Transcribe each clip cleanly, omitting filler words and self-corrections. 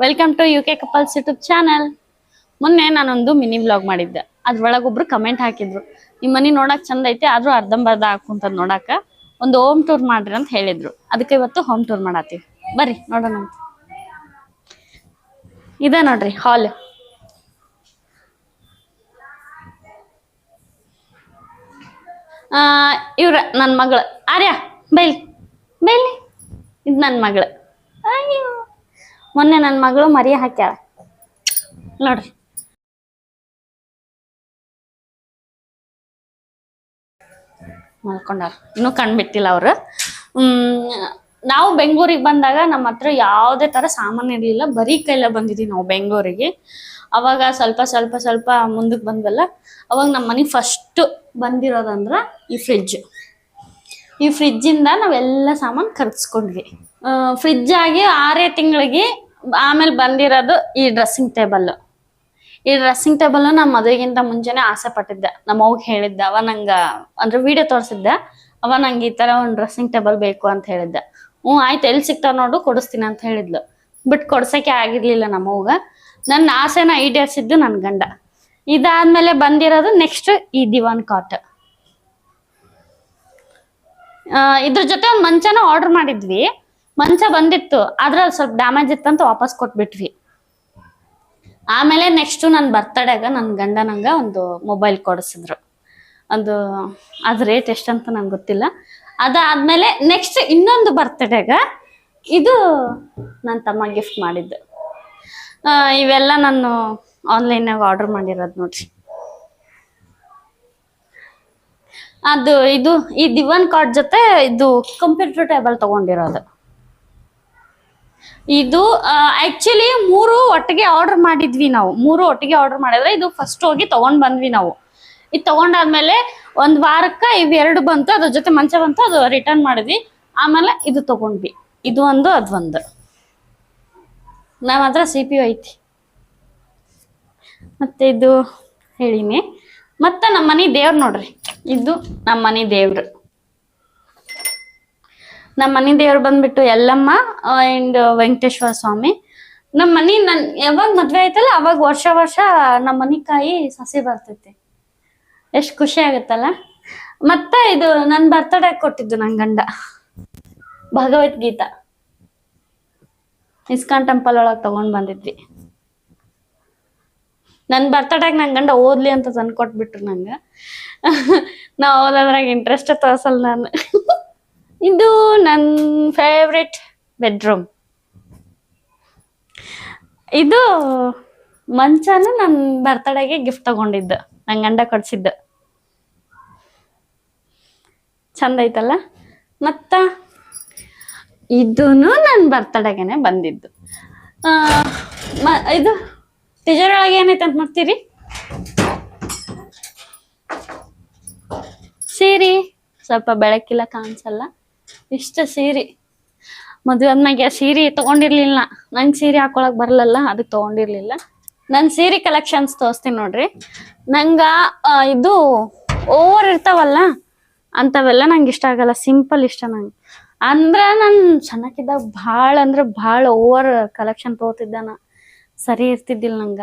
Welcome to UK couples YouTube channel. ಮೊನ್ನೆ ನಾನೊಂದು mini vlog ಮಾಡಿದ್ದೆ. ಅದ್ರೊಳಗೊಬ್ರು ಕಮೆಂಟ್ ಹಾಕಿದ್ರು, ನಿಮ್ಮ ಮನಿ ನೋಡಕ್ ಚಂದ ಐತಿ ಆದ್ರೂ ಅರ್ಧಂಬರ್ಧ ಹಾಕುಂತದ್ ನೋಡಾಕ ಒಂದು ಹೋಮ್ ಟೂರ್ ಮಾಡ್ರಿ ಅಂತ ಹೇಳಿದ್ರು. ಅದಕ್ಕೆ ಇವತ್ತು ಹೋಮ್ ಟೂರ್ ಮಾಡತ್ತೀವಿ, ಬರ್ರಿ ನೋಡೋಣ ಅಂತ. ಇದ ನೋಡ್ರಿ ಹಾಲ್. ಇವ್ರ ನನ್ ಮಗಳು ಆರ್ಯ, ಬೈಲ್ ಬೈಲಿ. ಇದ್ ನನ್ ಮಗಳು. ಅಯ್ಯೋ, ಮೊನ್ನೆ ನನ್ ಮಗಳು ಮರಿ ಹಾಕ್ಯಾಳ ನೋಡ್ರಿ. ಮಲ್ಕೊಂಡಾರ, ಇನ್ನೂ ಕಣ್ಬಿಟ್ಟಿಲ್ಲ ಅವ್ರು. ನಾವು ಬೆಂಗಳೂರಿಗೆ ಬಂದಾಗ ನಮ್ಮ ಹತ್ರ ಯಾವುದೇ ತರ ಸಾಮಾನು ಇರ್ಲಿಲ್ಲ, ಬರೀ ಕೈಲ ಬಂದಿದ್ವಿ ನಾವು ಬೆಂಗಳೂರಿಗೆ. ಅವಾಗ ಸ್ವಲ್ಪ ಸ್ವಲ್ಪ ಸ್ವಲ್ಪ ಮುಂದಕ್ಕೆ ಬಂದ್ವಲ್ಲ, ಅವಾಗ ನಮ್ಮ ಮನೆಗೆ ಫಸ್ಟ್ ಬಂದಿರೋದಂದ್ರ ಈ ಫ್ರಿಡ್ಜ್. ಈ ಫ್ರಿಡ್ಜಿಂದ ನಾವೆಲ್ಲ ಸಾಮಾನು ಖರ್ಚ್ಕೊಂಡ್ವಿ. ಫ್ರಿಡ್ಜ್ ಆಗಿ 6 ತಿಂಗಳಿಗೆ ಆಮೇಲೆ ಬಂದಿರೋದು ಈ ಡ್ರೆಸ್ಸಿಂಗ್ ಟೇಬಲ್. ಈ ಡ್ರೆಸ್ಸಿಂಗ್ ಟೇಬಲ್ ನಮ್ಮ ಮದುವೆಗಿಂತ ಮುಂಚೆನೆ ಆಸೆ ಪಟ್ಟಿದ್ದೆ. ನಮ್ಮ ಅವ್ಗೆ ಹೇಳಿದ್ದೆ, ಅವ ನಂಗ ಅಂದ್ರೆ ವಿಡಿಯೋ ತೋರಿಸಿದ್ದೆ, ಅವ ನಂಗೆ ಈ ತರ ಒಂದು ಡ್ರೆಸ್ಸಿಂಗ್ ಟೇಬಲ್ ಬೇಕು ಅಂತ ಹೇಳಿದ್ದೆ. ಆಯ್ತು, ಎಲ್ಲಿ ಸಿಗ್ತಾವ ನೋಡು ಕೊಡಿಸ್ತೀನಿ ಅಂತ ಹೇಳಿದ್ಲು. ಬಟ್ ಕೊಡ್ಸಕ್ಕೆ ಆಗಿರ್ಲಿಲ್ಲ ನಮ್ಮವ್ಗ. ನನ್ನ ಆಸೆನ ಈಡೇರಿಸಿದ್ದು ನನ್ನ ಗಂಡ. ಇದಾದ್ಮೇಲೆ ಬಂದಿರೋದು ನೆಕ್ಸ್ಟ್ ಈ ದಿವಾನ್ ಕಾಟ್. ಇದ್ರ ಜೊತೆ ಒಂದು ಮಂಚನ ಆರ್ಡರ್ ಮಾಡಿದ್ವಿ. ಮಂಚ ಬಂದಿತ್ತು, ಆದ್ರೆ ಅದು ಸ್ವಲ್ಪ ಡ್ಯಾಮೇಜ್ ಇತ್ತಂತ ವಾಪಸ್ ಕೊಟ್ಬಿಟ್ವಿ. ಆಮೇಲೆ ನೆಕ್ಸ್ಟ್ ನನ್ನ ಬರ್ತಡೇಗ ನನ್ನ ಗಂಡ ನಂಗ ಒಂದು ಮೊಬೈಲ್ ಕೊಡಿಸಿದ್ರು. ಅದ್ರ ರೇಟ್ ಎಷ್ಟಂತ ನಂಗೆ ಗೊತ್ತಿಲ್ಲ. ಅದಾದ್ಮೇಲೆ ನೆಕ್ಸ್ಟ್ ಇನ್ನೊಂದು ಬರ್ತಡೇಗ ಇದು ನನ್ನ ತಮ್ಮ ಗಿಫ್ಟ್ ಮಾಡಿದ್ದು. ಇವೆಲ್ಲ ನಾನು ಆನ್ಲೈನಾಗ ಆರ್ಡರ್ ಮಾಡಿರೋದು ನೋಡ್ರಿ. ಇದು ಈ ದಿವಾನ್ ಕಾಟ್ ಜೊತೆ ಇದು ಕಂಪ್ಯೂಟರ್ ಟೇಬಲ್ ತಗೊಂಡಿರೋದು. ಇದು ಆಕ್ಚುಲಿ 3 ಒಟ್ಟಿಗೆ ಆರ್ಡರ್ ಮಾಡಿದ್ವಿ ನಾವು. 3 ಒಟ್ಟಿಗೆ ಆರ್ಡರ್ ಮಾಡಿದ್ರೆ ಇದು ಫಸ್ಟ್ ಹೋಗಿ ತಗೊಂಡ್ ಬಂದ್ವಿ ನಾವು. ಇದು ತಗೊಂಡಾದ್ಮೇಲೆ ಒಂದ್ ವಾರಕ್ಕ ಇವೆರಡು ಬಂತು, ಅದ್ರ ಜೊತೆ ಮಂಚ ಬಂತು, ಅದು ರಿಟರ್ನ್ ಮಾಡಿದ್ವಿ. ಆಮೇಲೆ ಇದು ತಗೊಂಡ್ವಿ. ಇದು ಒಂದು ಅದೊಂದು. ನಮ್ಮ ಹತ್ರ CPU ಐತಿ. ಮತ್ತೆ ಇದು ಹೇಳಿನಿ. ಮತ್ತೆ ನಮ್ಮ ಮನೆ ದೇವ್ರು ನೋಡ್ರಿ, ಇದು ನಮ್ಮ ಮನೆ ದೇವ್ರು. ನಮ್ಮ ಮನೆ ದೇವ್ರು ಬಂದ್ಬಿಟ್ಟು ಎಲ್ಲಮ್ಮ ಅಂಡ್ ವೆಂಕಟೇಶ್ವರ ಸ್ವಾಮಿ. ನಮ್ಮ ಮನಿ ನನ್ ಯಾವಾಗ ಮದ್ವೆ ಆಯ್ತಲ್ಲ ಅವಾಗ ವರ್ಷ ವರ್ಷ ನಮ್ಮ ಮನಿ ಕಾಯಿ ಸಸಿ ಬರ್ತೈತಿ. ಎಷ್ಟ್ ಖುಷಿ ಆಗತ್ತಲ್ಲ. ಮತ್ತೆ ಇದು ನನ್ ಬರ್ತಡೇ ಕೊಟ್ಟಿದ್ದು ನನ್ ಗಂಡ, ಭಗವದ್ಗೀತಾ ಇಸ್ಕಾನ್ ಟೆಂಪಲ್ ಒಳಗ್ ತಗೊಂಡ್ ಬಂದಿದ್ವಿ. ನನ್ ಬರ್ತಡೇಗ್ ನನ್ ಗಂಡ ಓದ್ಲಿ ಅಂತ ತಂದು ಕೊಟ್ಬಿಟ್ರು ನಂಗ. ನಾ ಓದೋದ್ರಾಗ ಇಂಟ್ರೆಸ್ಟ್ ತೋರ್ಸಲ್ಲ ನಾನು. ಇದು ನನ್ನ ಫೇವ್ರೆಟ್ ಬೆಡ್ರೂಮ್. ಇದು ಮಂಚನ ನನ್ನ ಬರ್ತಡೇಗೆ ಗಿಫ್ಟ್ ತಗೊಂಡಿದ್ದು, ನನ್ನ ಗಂಡ ಕೊಡ್ಸಿದ್ದು. ಚಂದ ಐತಲ್ಲ. ಮತ್ತ ಇದೂನು ನನ್ನ ಬರ್ತಡೇಗೆನೆ ಬಂದಿದ್ದು. ಇದು ತಿಜೋರೊಳಗೆ ಏನೈತೆ ಅಂತ ನೋಡ್ತೀರಿ? ಸೀರೆ ಸ್ವಲ್ಪ ಬೆಳಕಿಲ್ಲ, ಕಾಣಿಸಲ್ಲ. ಇಷ್ಟ ಸೀರೆ. ಮದುವೆ ಆದ್ಮ್ಯಾಗೆ ಸೀರೆ ತಗೊಂಡಿರ್ಲಿಲ್ಲ. ನಂಗೆ ಸೀರೆ ಹಾಕೊಳಕ್ ಬರಲ್ಲ, ಅದಕ್ಕೆ ತಗೊಂಡಿರ್ಲಿಲ್ಲ. ನನ್ನ ಸೀರೆ ಕಲೆಕ್ಷನ್ಸ್ ತೋರಿಸ್ತೀನಿ ನೋಡ್ರಿ. ನಂಗ ಇದು ಓವರ್ ಇರ್ತಾವಲ್ಲ ಅಂತವೆಲ್ಲ ನಂಗೆ ಇಷ್ಟ ಆಗಲ್ಲ, ಸಿಂಪಲ್ ಇಷ್ಟ ನಂಗೆ. ಅಂದ್ರ ನಾನು ಸಣ್ಣಕ್ಕಿದ್ದಾಗ ಭಾಳ ಅಂದ್ರೆ ಭಾಳ ಓವರ್ ಕಲೆಕ್ಷನ್ ತಗೋತಿದ್ದ. ಸರಿ ಇರ್ತಿದ್ದಿಲ್ಲ ನಂಗ.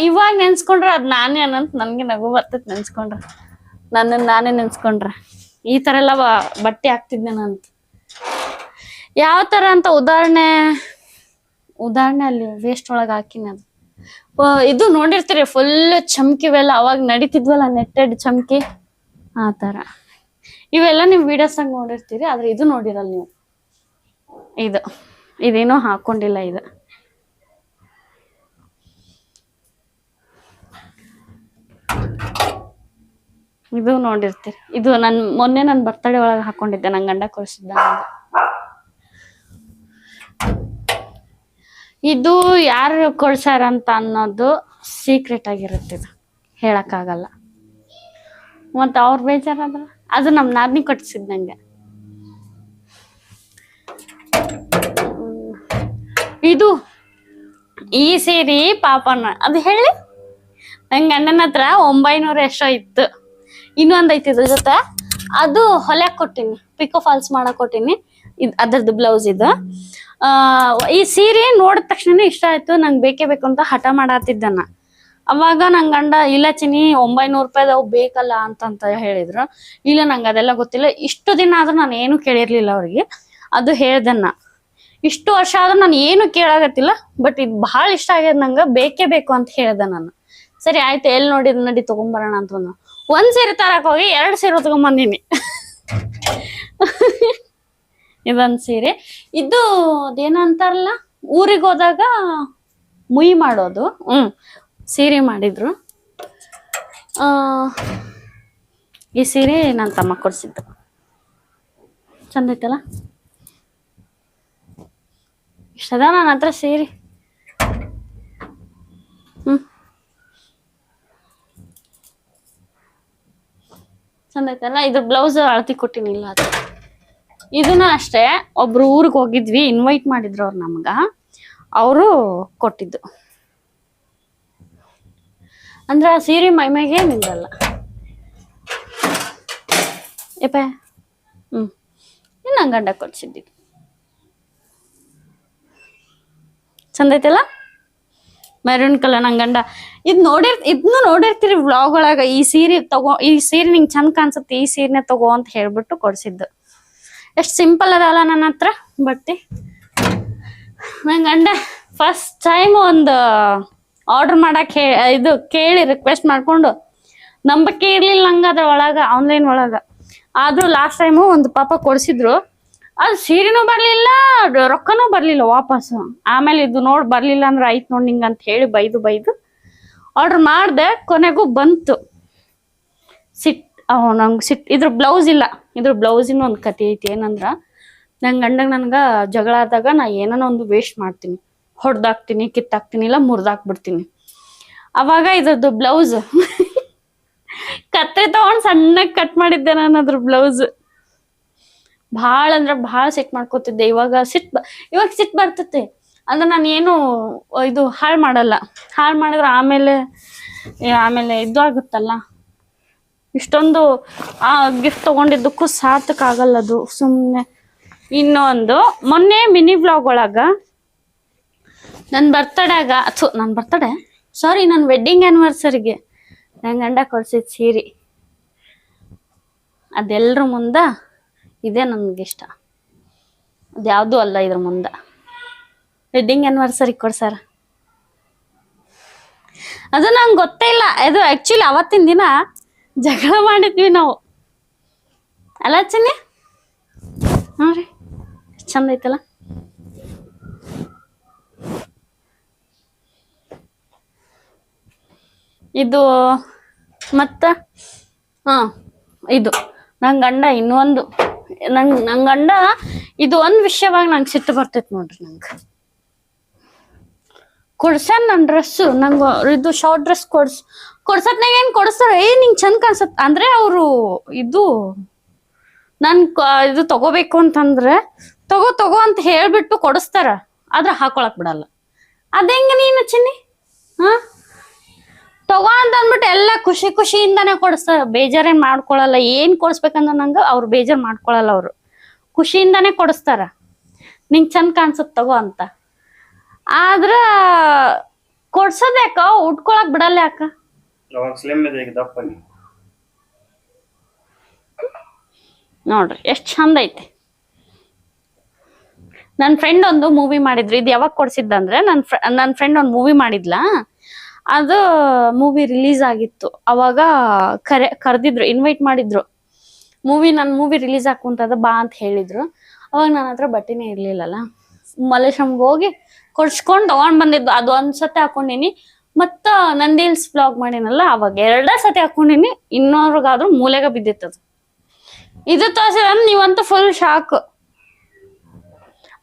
ಇವಾಗ ನೆನ್ಸ್ಕೊಂಡ್ರೆ ಅದ್ ನಾನೇ ಅನ್ನಂತ ನನ್ಗೆ ನಗು ಬರ್ತೈತಿ. ನೆನ್ಸ್ಕೊಂಡ್ರ ನಾನೇ ನೆನ್ಸ್ಕೊಂಡ್ರ ಈ ತರ ಎಲ್ಲ ಬಟ್ಟೆ ಹಾಕ್ತಿದ್ನೇನಂತ. ಯಾವ ತರ ಅಂತ ಉದಾಹರಣೆ ಅಲ್ಲಿ ವೇಸ್ಟ್ ಒಳಗ ಹಾಕಿನ. ಇದು ನೋಡಿರ್ತೀರಿ ಫುಲ್ ಚಮ್ಕಿವೆಲ್ಲ, ಅವಾಗ ನಡೀತಿದ್ವಲ್ಲ ನೆಟ್ಟೆಡ್ ಚಮ್ಕಿ, ಆ ತರ. ಇವೆಲ್ಲ ನೀವು ವಿಡಿಯೋಸ್ನಾಗ ನೋಡಿರ್ತೀರಿ, ಆದ್ರೆ ಇದು ನೋಡಿರಲ್ಲ ನೀವು. ಇದೇನೋ ಹಾಕೊಂಡಿಲ್ಲ. ಇದು ನೋಡಿರ್ತೀರಿ. ಇದು ಮೊನ್ನೆ ನನ್ನ ಬರ್ತಡೇ ಒಳಗೆ ಹಾಕೊಂಡಿದ್ದೆ, ನನ್ನ ಗಂಡ ಕೊಡಿಸಿದ್ದ. ಇದು ಯಾರು ಕೊಡ್ಸಾರಂತ ಅನ್ನೋದು ಸೀಕ್ರೆಟ್ ಆಗಿರುತ್ತೆ, ಇದು ಹೇಳಕ್ಕಾಗಲ್ಲ. ಮತ್ತೆ ಅವ್ರು ಬೇಜಾರಾದ್ರ ಅದು ನಮ್ಮ ನಾದ್ನಿ ಕೊಡ್ಸಿದ್ ನಂಗೆ. ಇದು ಈ ಸೀರೆ ಪಾಪಣ್ಣ ಅದು ಹೇಳಿ ನಂಗೆ ಗಂಡನ ಹತ್ರ 900 ಎಷ್ಟೋ ಇತ್ತು. ಇನ್ನೊಂದ್ ಐತಿ ಇದ್ರ ಜೊತೆ, ಅದು ಹೊಲ್ಯಾಕ್ ಕೊಟ್ಟಿನಿ, ಪಿಕೋ ಫಾಲ್ಸ್ ಮಾಡಕ್ ಕೊಟ್ಟಿನಿ. ಅದರದ್ದು ಬ್ಲೌಸ್ ಇದು. ಈ ಸೀರೆ ನೋಡಿದ ತಕ್ಷಣ ಇಷ್ಟ ಆಯ್ತು, ನಂಗೆ ಬೇಕೇ ಬೇಕು ಅಂತ ಹಠ ಮಾಡತ್ತಿದ್ದನ್ನ. ಅವಾಗ ನಂಗೆ ಗಂಡ ಇಲ್ಲ ಚಿನಿ 900 ರೂಪಾಯಿದವು ಬೇಕಲ್ಲ ಅಂತ ಹೇಳಿದ್ರು. ಇಲ್ಲ ನಂಗೆ ಅದೆಲ್ಲ ಗೊತ್ತಿಲ್ಲ, ಇಷ್ಟು ದಿನ ಆದ್ರೂ ನಾನು ಏನು ಕೇಳಿರ್ಲಿಲ್ಲ ಅವ್ರಿಗೆ. ಅದು ಹೇಳ್ದನ್ನ ಇಷ್ಟು ವರ್ಷ ಆದ್ರೂ ನಾನು ಏನು ಕೇಳಾಗತ್ತಿಲ್ಲ, ಬಟ್ ಇದು ಬಹಳ ಇಷ್ಟ ಆಗ್ಯದ ನಂಗೆ, ಬೇಕೇ ಬೇಕು ಅಂತ ಹೇಳ್ದೆ ನಾನು. ಸರಿ ಆಯ್ತು, ಎಲ್ಲಿ ನೋಡಿದ್ ನಡಿ ತಗೊಂಬರೋಣ ಅಂತ ಬಂದು ಒಂದ್ ಸೀರೆ ತರಕ್ ಹೋಗಿ 2 ಸೀರೆ ತಗೊಂಬಂದಿನಿ. ಇದೊಂದ್ ಸೀರೆ, ಇದು ಅದೇನಂತಾರಲ್ಲ ಊರಿಗೆ ಹೋದಾಗ ಮುಯಿ ಮಾಡೋದು, ಸೀರೆ ಮಾಡಿದ್ರು. ಈ ಸೀರೆ ನನ್ನ ತಮ್ಮ ಕೊಡ್ಸಿದ್ದು, ಚಂದ ಐತಲ್ಲ. ಇಷ್ಟದ ನನ್ನ ಹತ್ರ ಸೀರೆ. ಚಂದ ಐತಲ್ಲ. ಇದು ಬ್ಲೌಸ್ ಅಳತಿ ಕೊಟ್ಟಿನಿಲ್ಲ. ಅದು ಇದನ್ನ ಅಷ್ಟೇ, ಒಬ್ರು ಊರಿಗೆ ಹೋಗಿದ್ವಿ, ಇನ್ವೈಟ್ ಮಾಡಿದ್ರು ಅವ್ರು ನಮ್ಗ, ಅವರು ಕೊಟ್ಟಿದ್ದು. ಅಂದ್ರೆ ಆ ಸೀರೆ ಮೈಮೇಗೆ ನಿಂದಲ್ಲ ಯಪ್ಪ. ನಂಗೆ ಗಂಡ ಕೊಡ್ಸಿದ್ದು ಚಂದ ಐತಲ್ಲ, ಮೆರೂನ್ ಕಲರ್. ನಂಗೆ ಗಂಡ ಇದನ್ನು ನೋಡಿರ್ತೀರಿ ವ್ಲಾಗ್ ಒಳಗ. ಈ ಸೀರೆ ನಿಂಗೆ ಚಂದ ಕಾಣಿಸುತ್ತೆ, ಈ ಸೀರೆನೆ ತಗೋ ಅಂತ ಹೇಳ್ಬಿಟ್ಟು ಕೊಡ್ಸಿದ್ದು. ಎಷ್ಟು ಸಿಂಪಲ್ ಅದಲ್ಲ ನನ್ನ ಹತ್ರ ಬಟ್ಟೆ. ನಂಗೆ ಗಂಡ ಫಸ್ಟ್ ಟೈಮ್ ಒಂದು ಆರ್ಡರ್ ಮಾಡಕ್ ಇದು ಕೇಳಿ ರಿಕ್ವೆಸ್ಟ್ ಮಾಡ್ಕೊಂಡು, ನಂಬಿಕೆ ಇರ್ಲಿಲ್ಲ ನಂಗೆ ಅದ್ರ ಒಳಗ, ಆನ್ಲೈನ್ ಒಳಗ. ಆದ್ರೂ ಲಾಸ್ಟ್ ಟೈಮು ಒಂದು ಪಾಪ ಕೊಡ್ಸಿದ್ರು, ಅದು ಸೀರೆನೂ ಬರ್ಲಿಲ್ಲ, ರೊಕ್ಕನೂ ಬರ್ಲಿಲ್ಲ ವಾಪಸ್ಸು. ಆಮೇಲೆ ಇದು ನೋಡ್ ಬರ್ಲಿಲ್ಲ ಅಂದ್ರೆ ಆಯ್ತು ನೋಡ್ ನಿಂಗೆ ಅಂತ ಹೇಳಿ ಬೈದು ಆರ್ಡರ್ ಮಾಡ್ದೆ. ಕೊನೆಗೂ ಬಂತು. ನಂಗೆ ಇದ್ರ ಬ್ಲೌಸ್ ಇಲ್ಲ. ಇದ್ರ ಬ್ಲೌಸಿನ ಒಂದು ಕತೆ ಐತಿ. ಏನಂದ್ರ ನಂಗೆ ಗಂಡಂಗೆ ನನ್ಗ ಜಗಳ ಆದಾಗ ನಾ ಏನೋ ಒಂದು ವೇಸ್ಟ್ ಮಾಡ್ತೀನಿ, ಹೊಡ್ದಾಕ್ತೀನಿ, ಕಿತ್ತಾಕ್ತೀನಿ, ಇಲ್ಲ ಮುರಿದಾಕ್ಬಿಡ್ತೀನಿ. ಅವಾಗ ಇದ್ರದ್ದು ಬ್ಲೌಸ್ ಕತ್ರಿ ತಗೊಂಡ್ ಸಣ್ಣಗೆ ಕಟ್ ಮಾಡಿದ್ದೆ ನಾನು. ಅದ್ರ ಬ್ಲೌಸ್ ಭಾಳ ಅಂದ್ರೆ ಭಾಳ ಸಿಟ್ ಮಾಡ್ಕೋತಿದ್ದೆ. ಇವಾಗ ಸಿಟ್ ಬರ್ತೈತೆ ಅಂದ್ರೆ ನಾನು ಏನು ಇದು ಹಾಳು ಮಾಡಲ್ಲ. ಹಾಳು ಮಾಡಿದ್ರೆ ಆಮೇಲೆ ಇದು ಆಗುತ್ತಲ್ಲ. ಇಷ್ಟೊಂದು ಗಿಫ್ಟ್ ತಗೊಂಡಿದ್ದಕ್ಕೂ ಸಾರ್ಥಕ್ಕಾಗಲ್ಲ ಅದು ಸುಮ್ಮನೆ. ಇನ್ನೊಂದು ಮೊನ್ನೆ ಮಿನಿ ವ್ಲಾಗ್ ಒಳಗ ನನ್ನ ವೆಡ್ಡಿಂಗ್ ಆ್ಯನಿವರ್ಸರಿಗೆ ನನ್ನ ಗಂಡ ಕೊಡ್ಸಿದ ಸೀರೆ, ಅದೆಲ್ರ ಮುಂದ ಇದೇ ನನಗಿಷ್ಟ. ಅದ್ಯಾವುದೂ ಅಲ್ಲ ಇದ್ರ ಮುಂದೆ. ವೆಡ್ಡಿಂಗ್ ಆ್ಯನಿವರ್ಸರಿ ಕೊಡ್ಸಾರ, ಅದು ನಂಗೆ ಗೊತ್ತೇ ಇಲ್ಲ. ಅದು ಆ್ಯಕ್ಚುಲಿ ಅವತ್ತಿನ ದಿನ ಜಗಳ ಮಾಡಿದ್ವಿ ನಾವು, ಅಲ್ಲ ಚಿನ್ನಿ? ನೋಡ್ರಿ ಚಂದ ಐತಲ್ಲ. ಇದು ಮತ್ತ ಇದು ನಂಗೆ ಗಂಡ ಇನ್ನೊಂದು ನಂಗೆ ಗಂಡ ಇದು ಒಂದು ವಿಷಯವಾಗಿ ನಂಗೆ ಸಿಟ್ಟು ಬರ್ತೈತಿ ನೋಡ್ರಿ. ನಂಗೆ ಕೊಡ್ಸನ್ ನನ್ನ ಡ್ರೆಸ್ಸು, ನಂಗೆ ಇದು ಶಾರ್ಟ್ ಡ್ರೆಸ್ ಕೊಡ್ಸತ್ನಾಗ ಏನು ಕೊಡಿಸ್ತಾರೆ, ನಿಂಗೆ ಚಂದ ಕಾಣಿಸತ್ ಅಂದ್ರೆ ಅವರು ಇದು ಇದು ತಗೋಬೇಕು ಅಂತಂದ್ರೆ ತಗೋ ಅಂತ ಹೇಳ್ಬಿಟ್ಟು ಕೊಡಿಸ್ತಾರ, ಆದ್ರೆ ಹಾಕೊಳಕ್ ಬಿಡಲ್ಲ. ಅದೇಂಗ ನೀನು ಚಿನ್ನಿ ತಗೋ ಅಂತ ಅಂದ್ಬಿಟ್ಟು ಎಲ್ಲ ಖುಷಿಯಿಂದಾನೇ ಕೊಡಿಸ್ತಾರ, ಬೇಜಾರೇನ್ ಮಾಡ್ಕೊಳಲ್ಲ. ಏನ್ ಕೊಡಿಸ್ಬೇಕಂದ್ರೆ ನಂಗೆ ಅವ್ರು ಬೇಜಾರ್ ಮಾಡ್ಕೊಳಲ್ಲ, ಅವ್ರು ಖುಷಿಯಿಂದಾನೇ ಕೊಡಿಸ್ತಾರ, ನಿಂಗೆ ಚಂದ ಕಾಣಿಸುತ್ತ ತಗೋ ಅಂತ. ಆದ್ರ ಕೊಡ್ಸೋದ್ ಯಾಕ, ಉಟ್ಕೊಳಕ್ ಬಿಡಲ್ಲ ಯಾಕ? ನೋಡ್ರಿ ಎಷ್ಟ್ ಚಂದ ಐತಿ. ನನ್ನ ಫ್ರೆಂಡ್ ಒಂದು ಮೂವಿ ಮಾಡಿದ್ರು. ಇದು ಯಾವಾಗ ಕೊಡ್ಸಿದ್ದಂದ್ರೆ ನನ್ನ ಫ್ರೆಂಡ್ ಒಂದು ಮೂವಿ ಮಾಡಿದ್ಲಾ, ಅದು ಮೂವಿ ರಿಲೀಸ್ ಆಗಿತ್ತು. ಅವಾಗ ಕರೆದಿದ್ರು, ಇನ್ವೈಟ್ ಮಾಡಿದ್ರು. ನನ್ನ ಮೂವಿ ರಿಲೀಸ್ ಹಾಕುಂತದ ಬಾ ಅಂತ ಹೇಳಿದ್ರು. ಅವಾಗ ನನ್ನ ಹತ್ರ ಬಟ್ಟೆನೇ ಇರ್ಲಿಲ್ಲಲ್ಲ, ಮಲ್ಲೇಶ್ವರಂಗೆ ಹೋಗಿ ಕೊಡ್ಸ್ಕೊಂಡ್ ತಗೊಂಡ್ ಬಂದಿದ್ದು. ಅದು ಒಂದ್ಸತಿ ಹಾಕೊಂಡಿನಿ, ಮತ್ತ ನಂದೀಲ್ಸ್ ವ್ಲಾಗ್ ಮಾಡಿನಲ್ಲ ಅವಾಗ 2 ಸತಿ ಹಾಕೊಂಡಿನಿ. ಇನ್ನೋರ್ಗಾದ್ರೂ ಮೂಲೆಗ ಬಿದ್ದಿತ್ತದು. ಇದು ತೋರಿಸಿದ ನೀವಂತೂ ಫುಲ್ ಶಾಕ್.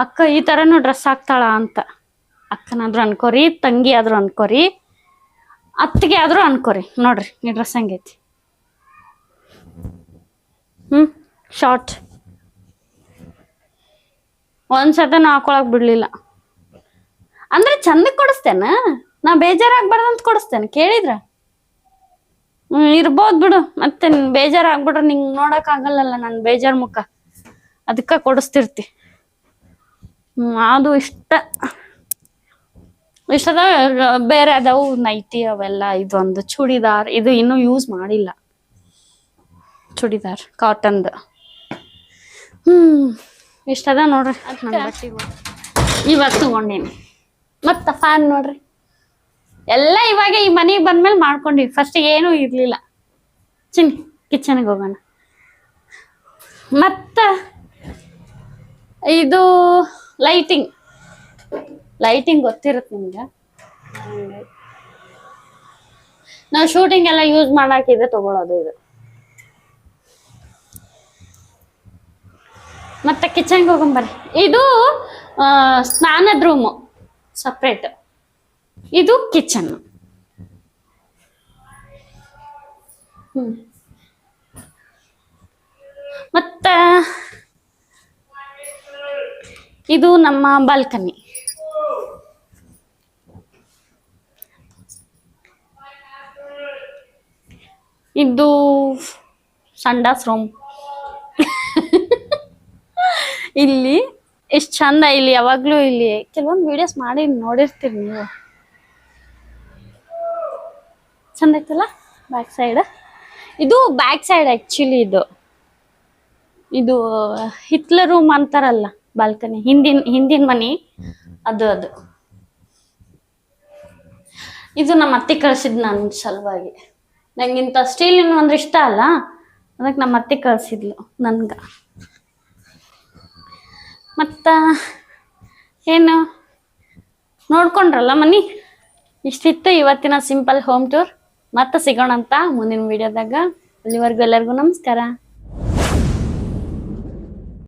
ಅಕ್ಕ ಈ ತರನು ಡ್ರೆಸ್ ಹಾಕ್ತಾಳ ಅಂತ. ಅಕ್ಕನಾದ್ರೂ ಅನ್ಕೋರಿ, ತಂಗಿ ಆದ್ರೂ ಅನ್ಕೋರಿ, ಅತ್ತಿಗೆ ಆದ್ರೂ ಅನ್ಕೋರಿ. ನೋಡ್ರಿ ಈ ಡ್ರೆಸ್ ಹಂಗೈತಿ. ಶಾರ್ಟ್ ಒಂದ್ಸತನ ಹಾಕೊಳಕ್ ಬಿಡ್ಲಿಲ್ಲ. ಅಂದ್ರೆ ಚಂದಕ್ ಕೊಡಿಸ್ತೇನ, ನಾ ಬೇಜಾರಾಗ್ಬಾರ್ದಂತ ಕೊಡಿಸ್ತೇನೆ. ಕೇಳಿದ್ರ ಇರ್ಬೋದ್ ಬಿಡು, ಮತ್ತೆ ಬೇಜಾರಾಗ್ಬಿಟ್ರೆ ನಿಂಗ್ ನೋಡಕ್ ಆಗಲ್ಲಲ್ಲ ನನ್ ಬೇಜಾರ್ ಮುಖ, ಅದಕ್ಕ ಕೊಡಿಸ್ತಿರ್ತಿ. ಅದು ಇಷ್ಟದ ಬೇರೆ ಅದಾವು ನೈಟಿ ಅವೆಲ್ಲ. ಇದೊಂದು ಚೂಡಿದಾರ್, ಇದು ಇನ್ನೂ ಯೂಸ್ ಮಾಡಿಲ್ಲ. ಚೂಡಿದಾರ್ ಕಾಟನ್ದು. ಇಷ್ಟದ ನೋಡ್ರಿ. ಇವಾಗ ತಗೊಂಡೀನಿ. ಮತ್ತ ಫ್ಯಾನ್ ನೋಡ್ರಿ, ಎಲ್ಲ ಇವಾಗ ಈ ಮನೆಗೆ ಬಂದ್ಮೇಲೆ ಮಾಡ್ಕೊಂಡಿವಿ. ಫಸ್ಟ್ ಏನೂ ಇರ್ಲಿಲ್ಲ. ಕಿಚನ್ಗೆ ಹೋಗೋಣ. ಮತ್ತ ಇದು ಲೈಟಿಂಗ್ ಗೊತ್ತಿರುತ್ತೆ ನಿಮ್ಗೆ. ನಾವು ಶೂಟಿಂಗ್ ಎಲ್ಲ ಯೂಸ್ ಮಾಡಾಕಿದ್ರೆ ತಗೊಳ್ಳೋದು ಇದು. ಮತ್ತೆ ಕಿಚನ್ಗೆ ಹೋಗೊಂಬರ್ರಿ. ಇದು ಸ್ನಾನದ ರೂಮು ಸಪ್ರೇಟ್, ಇದು ಕಿಚನ್. ಮತ್ತ ಇದು ನಮ್ಮ ಬಾಲ್ಕನಿ. ಇದು ಸಂಡಾಸ್ ರೂಮ್. ಇಲ್ಲಿ ಎಷ್ಟು ಚಂದ. ಇಲ್ಲಿ ಯಾವಾಗ್ಲೂ ಇಲ್ಲಿ ಕೆಲವೊಂದು ವಿಡಿಯೋಸ್ ಮಾಡಿ ನೋಡಿರ್ತೀರಿ ನೀವು. ಚಂದ ಐತಲ್ಲ ಬ್ಯಾಕ್ ಸೈಡ್. ಇದು ಬ್ಯಾಕ್ ಸೈಡ್ ಆಕ್ಚುಲಿ. ಇದು ಹಿತ್ಲರ್ ರೂಮ್ ಅಂತಾರಲ್ಲ, ಬಾಲ್ಕನಿ ಹಿಂದಿನ ಮನಿ ಅದು. ಇದು ನಮ್ಮ ಅತ್ತೆ ಕಳ್ಸಿದ್ ನನ್ನ ಸಲುವಾಗಿ. ನಂಗಿಂತ ಸ್ಟೀಲಿನ ಅಂದ್ರೆ ಇಷ್ಟ ಅಲ್ಲ, ಅದಕ್ಕೆ ನಮ್ಮ ಅತ್ತೆ ಕಳ್ಸಿದ್ಲು ನನ್ಗ. ಮತ್ತ ಏನು ನೋಡ್ಕೊಂಡ್ರಲ್ಲ ಮನಿ. ಇಷ್ಟಿತ್ತು ಇವತ್ತಿನ ಸಿಂಪಲ್ ಹೋಮ್ ಟೂರ್. ಮತ್ತೆ ಸಿಗೋಣಂತ ಮುಂದಿನ ವಿಡಿಯೋದಾಗ. ಅಲ್ಲಿವರೆಗೂ ಎಲ್ಲರಿಗೂ ನಮಸ್ಕಾರ.